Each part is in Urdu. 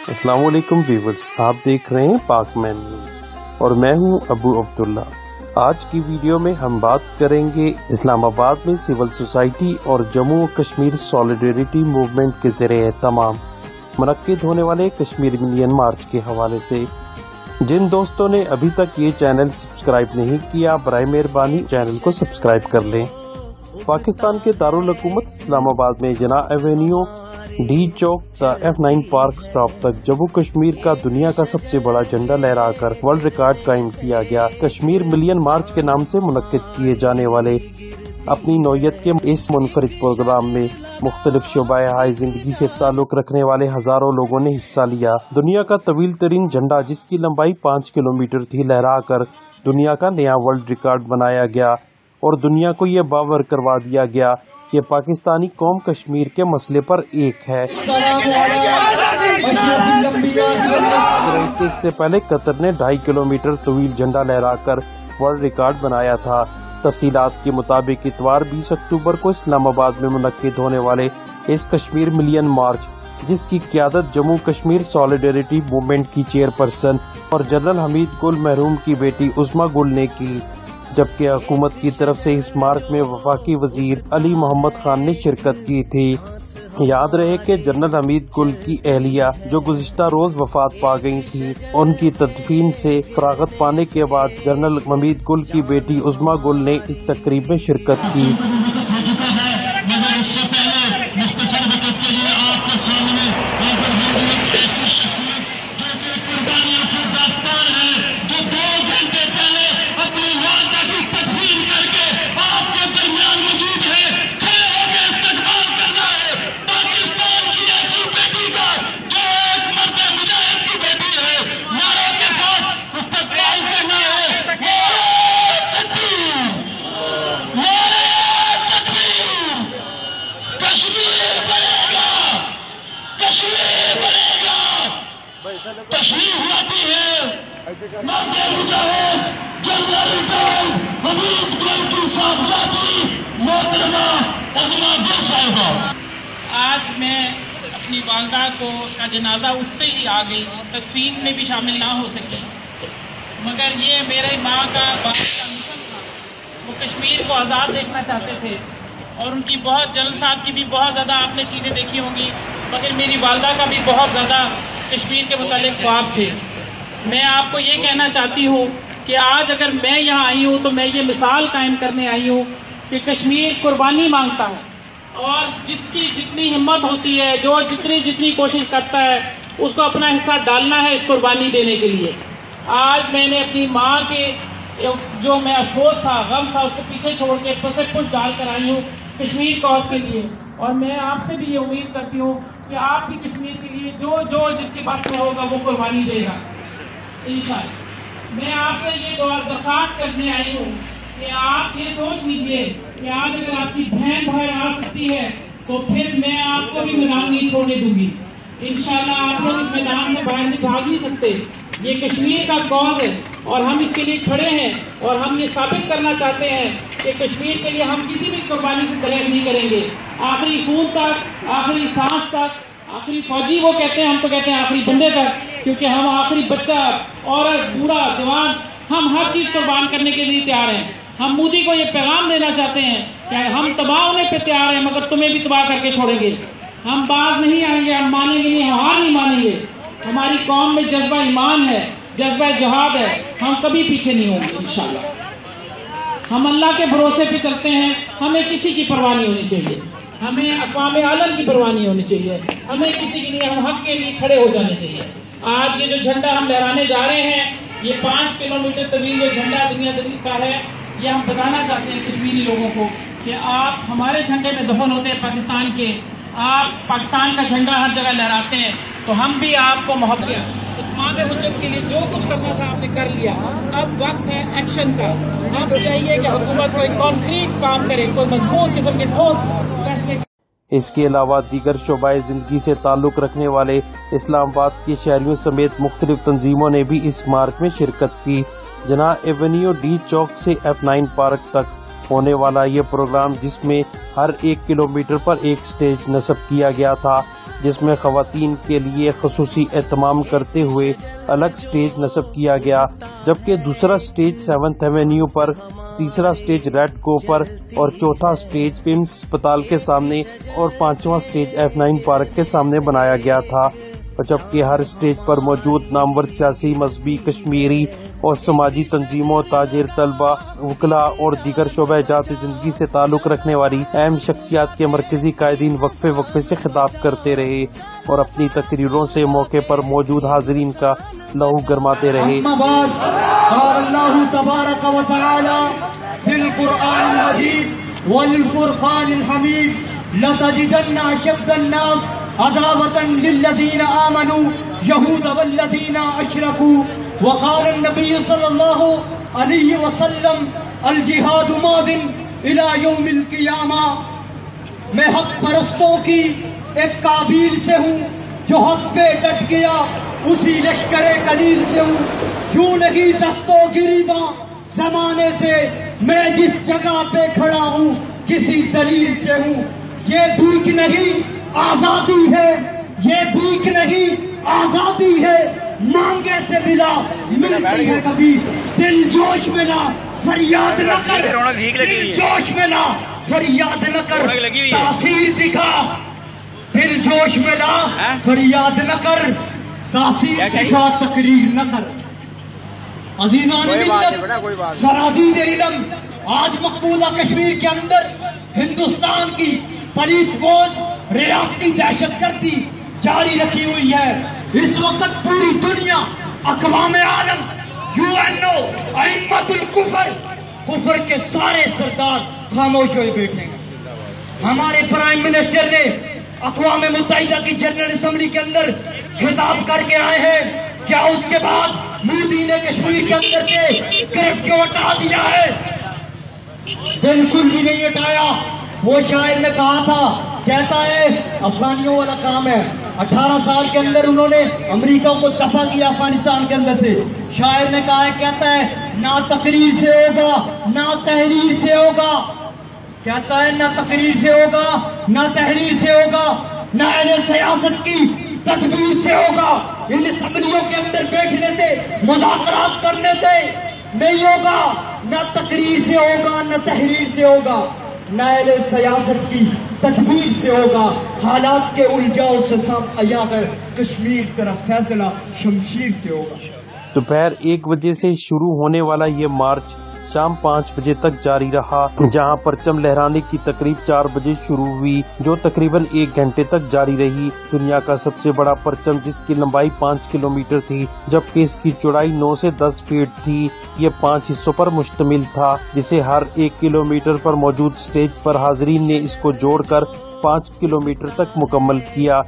السلام علیکم ویورز، آپ دیکھ رہے ہیں پاک مین نیوز اور میں ہوں ابو عبداللہ۔ آج کی ویڈیو میں ہم بات کریں گے اسلام آباد میں سول سوسائٹی اور جموں و کشمیر سولیڈیریٹی موومنٹ کے زیر اہتمام منعقد ہونے والے کشمیر ملین مارچ کے حوالے سے۔ جن دوستوں نے ابھی تک یہ چینل سبسکرائب نہیں کیا، برائے مہربانی چینل کو سبسکرائب کر لیں۔ پاکستان کے دارالحکومت اسلام آباد میں جناح ایونیو ڈی چوک تا F9 پارک سٹاپ تک جموں کشمیر کا دنیا کا سب سے بڑا جھنڈا لہرا کر ورلڈ ریکارڈ قائم کیا گیا۔ کشمیر ملین مارچ کے نام سے منعقد کیے جانے والے اپنی نوعیت کے اس منفرد پروگرام میں مختلف شعبۂ حیات زندگی سے تعلق رکھنے والے ہزاروں لوگوں نے حصہ لیا۔ دنیا کا طویل ترین جھنڈا، جس کی لمبائی 5 کلومیٹر تھی، لہرا کر دنیا کا نیا ورلڈ ریکارڈ بنایا گیا اور دنیا کو یہ باور کروا دیا گیا کہ پاکستانی قوم کشمیر کے مسئلے پر ایک ہے۔ اس سے پہلے قطر نے 2.5 کلومیٹر طویل جھنڈا لہرا کر ورلڈ ریکارڈ بنایا تھا۔ تفصیلات کے مطابق اتوار 20 اکتوبر کو اسلام آباد میں منعقد ہونے والے اس کشمیر ملین مارچ، جس کی قیادت جموں کشمیر سولیڈیریٹی موومنٹ کی چیئرپرسن اور جنرل حمید گل مرحوم کی بیٹی عظمیٰ گل نے کی، جبکہ حکومت کی طرف سے اس مارچ میں وفاقی وزیر علی محمد خان نے شرکت کی تھی۔ یاد رہے کہ جنرل حمید گل کی اہلیہ جو گزشتہ روز وفات پا گئی تھی، ان کی تدفین سے فراغت پانے کے بعد جنرل حمید گل کی بیٹی عظمیٰ گل نے اس تقریب میں شرکت کی۔ آج میں اپنی والدہ کا جنازہ اٹھتے ہی آ گئی، تدفین میں بھی شامل نہ ہو سکی، مگر یہ میرے ماں کا باپ کا مشن تھا۔ وہ کشمیر کو آزاد دیکھنا چاہتے تھے اور ان کی بہت جنرل صاحب کی بھی بہت زیادہ آپ نے چیزیں دیکھی ہوں گی، مگر میری والدہ کا بھی بہت زیادہ کشمیر کے متعلق خواب تھے۔ میں آپ کو یہ کہنا چاہتی ہوں کہ آج اگر میں یہاں آئی ہوں تو میں یہ مثال قائم کرنے آئی ہوں کہ کشمیر قربانی مانگتا ہے، اور جس کی جتنی ہمت ہوتی ہے، جو جتنی کوشش کرتا ہے، اس کو اپنا حصہ ڈالنا ہے اس قربانی دینے کے لیے۔ آج میں نے اپنی ماں کے جو میں افسوس تھا، غم تھا، اس کو پیچھے چھوڑ کے سب کچھ ڈال کر آئی ہوں کشمیر کاز کے لیے، اور میں آپ سے بھی یہ امید کرتی ہوں کہ آپ بھی کشمیر کے لیے جو جس کے پاس میں ہوگا وہ قربانی دے گا انشاءاللہ۔ میں آپ سے یہ درخواست کرنے آئی ہوں کہ آپ یہ سوچ لیجیے کہ آج اگر آپ کی بہن باہر آ سکتی ہے تو پھر میں آپ کو بھی میدان نہیں چھوڑنے دوں گی۔ انشاءاللہ آپ لوگ اس میدان سے باہر نہیں بھاگ نہیں سکتے، یہ کشمیر کا کاز ہے اور ہم اس کے لیے کھڑے ہیں، اور ہم یہ ثابت کرنا چاہتے ہیں کہ کشمیر کے لیے ہم کسی بھی قربانی سے گریز نہیں کریں گے، آخری خون تک، آخری سانس تک، آخری فوجی وہ کہتے ہیں، ہم تو کہتے ہیں آخری بندے تک، کیونکہ ہم آخری بچہ، عورت، بوڑھا، جوان، ہم ہر چیز قربان کرنے کے لیے تیار ہیں۔ ہم مودی کو یہ پیغام دینا چاہتے ہیں کہ ہم تباہ ہونے پہ تیار ہیں، مگر تمہیں بھی تباہ کر کے چھوڑیں گے۔ ہم باز نہیں آئیں گے، ہم مانیں گے نہیں، ہم ہار نہیں مانیں گے۔ ہماری قوم میں جذبہ ایمان ہے، جذبہ جہاد ہے، ہم کبھی پیچھے نہیں ہوں گے انشاءاللہ۔ ہم اللہ کے بھروسے پہ چلتے ہیں، ہمیں کسی کی پرواہ نہیں ہونی چاہیے، ہمیں اقوام عالم کی پرواہ نہیں ہونی چاہیے، ہمیں کسی کے لیے ہم حق کے لیے کھڑے ہو جانے چاہیے۔ آج یہ جو جھنڈا ہم لہرانے جا رہے ہیں، یہ 5 کلومیٹر طویل جو جھنڈا دنیا کا ہے، یہ ہم بتانا چاہتے ہیں کشمیری لوگوں کو کہ آپ ہمارے جھنڈے میں دفن ہوتے ہیں پاکستان کے، آپ پاکستان کا جھنڈا ہر جگہ لہراتے ہیں، تو ہم بھی آپ کو محبت کیا اتمام حجت کے لیے جو کچھ کرنا تھا آپ نے کر لیا، اب وقت ہے ایکشن کا۔ اب چاہیے کہ حکومت کوئی کانکریٹ کام کرے، کوئی مضبوط قسم کے ٹھوس فیصلے۔ اس کے علاوہ دیگر شعبۂ زندگی سے تعلق رکھنے والے اسلام آباد کے شہریوں سمیت مختلف تنظیموں نے بھی اس مارچ میں شرکت کی۔ جناح ایونیو ڈی چوک سے F9 پارک تک ہونے والا یہ پروگرام، جس میں ہر 1 کلومیٹر پر ایک سٹیج نصب کیا گیا تھا، جس میں خواتین کے لیے خصوصی اہتمام کرتے ہوئے الگ سٹیج نصب کیا گیا، جبکہ دوسرا سٹیج 7th ایونیو پر، تیسرا سٹیج ریڈ کو پر اور چوتھا سٹیج پیمز اسپتال کے سامنے اور پانچواں سٹیج F9 پارک کے سامنے بنایا گیا تھا، جبکہ ہر سٹیج پر موجود نامور سیاسی، مذہبی، کشمیری اور سماجی تنظیموں، تاجر، طلبہ، وکلاء اور دیگر شعبہ جات زندگی سے تعلق رکھنے والی اہم شخصیات کے مرکزی قائدین وقفے وقفے سے خطاب کرتے رہے اور اپنی تقریروں سے موقع پر موجود حاضرین کا لہو گرماتے رہے۔ قال اللہ تبارک و تعالی فی القرآن المجید والفرقان الحمید لتجدن اشد الناس عداوة للذین آمنوا یہود والذین اشرکوا وقال النبی صلی اللہ علیہ وسلم الجہاد ماض الى یوم القیامہ۔ میں حق پرستوں کی ایک قابیل سے ہوں جو حق پہ ڈٹ گیا، اسی لشکر قلیل سے ہوں، کیوں نہیں دستوں گریباں زمانے سے، میں جس جگہ پہ کھڑا ہوں کسی دلیل سے ہوں۔ یہ بھیک نہیں آزادی ہے، یہ بھیک نہیں آزادی ہے، مانگے سے ملا ملتی ہے کبھی، دل جوش میں نہ فریاد نہ کر، دل جوش میں نہ فریاد نہ کر، تاثیر دکھا، دل جوش میں نہ فریاد نہ کر، تاثیر دکھا، تقریر نہ کر۔ عزیزان ملت، سرادید علم، آج مقبوضہ کشمیر کے اندر ہندوستان کی پلیت فوج ریاستی دہشت گردی جاری رکھی ہوئی ہے۔ اس وقت پوری دنیا، اقوام عالم، UNO، ائمۃ الکفر، کفر کے سارے سردار خاموش ہوئے بیٹھے ہیں۔ ہمارے پرائم منسٹر نے اقوام متحدہ کی جنرل اسمبلی کے اندر خطاب کر کے آئے ہیں، کیا اس کے بعد مودی نے کشمیر کے اندر سے کرفیو ہٹا دیا ہے؟ بالکل بھی نہیں ہٹایا۔ وہ شاعر نے کہا تھا، کہتا ہے افغانیوں والا کام ہے، 18 سال کے اندر انہوں نے امریکہ کو دفع کیا افغانستان کے اندر سے۔ شاعر نے کہا ہے، کہتا ہے نہ تقریر سے ہوگا نہ تحریر سے ہوگا، کہتا ہے نہ تقریر سے ہوگا نہ تحریر سے ہوگا، نہ اہل سیاست کی تدبیر سے ہوگا، ان اسمبلیوں کے اندر بیٹھنے سے، مذاکرات کرنے سے نہیں ہوگا، نہ تقریر سے ہوگا نہ تحریر سے ہوگا، نہ اہل سیاست کی تدبیر سے ہوگا، حالات کے الجھاؤ سے سب عیاں ہے، کشمیر طرف فیصلہ شمشیر سے ہوگا۔ دوپہر 1 بجے سے شروع ہونے والا یہ مارچ شام 5 بجے تک جاری رہا، جہاں پرچم لہرانے کی تقریب 4 بجے شروع ہوئی جو تقریباً 1 گھنٹے تک جاری رہی۔ دنیا کا سب سے بڑا پرچم، جس کی لمبائی 5 کلومیٹر تھی جبکہ اس کی چوڑائی 9 سے 10 فیٹ تھی، یہ 5 حصوں پر مشتمل تھا، جسے ہر 1 کلومیٹر پر موجود سٹیج پر حاضرین نے اس کو جوڑ کر 5 کلومیٹر تک مکمل کیا۔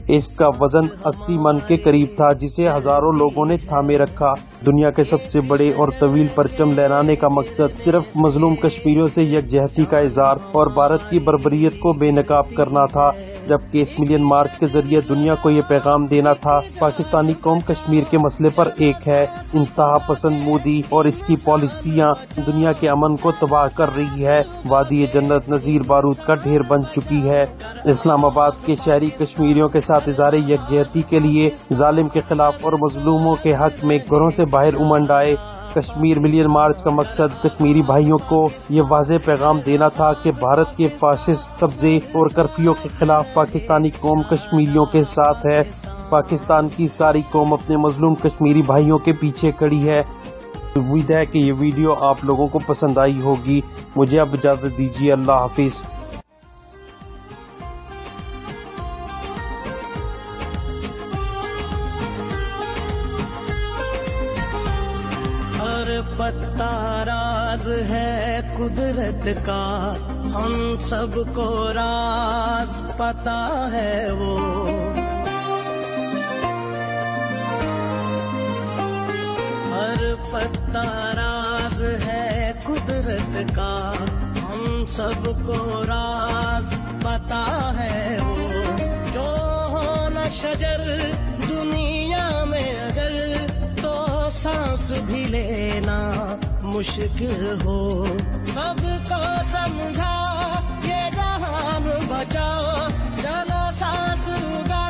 اس کا وزن 80 من کے قریب تھا، جسے ہزاروں لوگوں نے تھامے رکھا۔ دنیا کے سب سے بڑے اور طویل پرچم لہرانے کا مقصد صرف مظلوم کشمیریوں سے یکجہتی کا اظہار اور بھارت کی بربریت کو بے نقاب کرنا تھا، جبکہ اس ملین مارچ کے ذریعے دنیا کو یہ پیغام دینا تھا، پاکستانی قوم کشمیر کے مسئلے پر ایک ہے۔ انتہا پسند مودی اور اس کی پالیسیاں دنیا کے امن کو تباہ کر رہی ہے، وادی جنت نذیر بارود کا ڈھیر بن چکی ہے۔ اسلام آباد کے شہری کشمیریوں کے ساتھ اظہار یکجہتی کے لیے ظالم کے خلاف اور مظلوموں کے حق میں گھروں سے باہر امنڈ آئے۔ کشمیر ملین مارچ کا مقصد کشمیری بھائیوں کو یہ واضح پیغام دینا تھا کہ بھارت کے فاشسٹ قبضے اور کرفیو کے خلاف پاکستانی قوم کشمیریوں کے ساتھ ہے۔ پاکستان کی ساری قوم اپنے مظلوم کشمیری بھائیوں کے پیچھے کھڑی ہے۔ امید ہے کہ یہ ویڈیو آپ لوگوں کو پسند آئی ہوگی۔ مجھے اب اجازت دیجیے، اللہ حافظ۔ پتا راز ہے قدرت کا، ہم سب کو راز پتا ہے وہ، ہر پتا راز ہے قدرت کا، ہم سب کو راز پتا ہے وہ، جو ہونا شجر دنیا میں اگر تو سانس بھی لینا مشکل ہو، سب کو سمجھا یہ جہان بچاؤ، چلو سانس اگا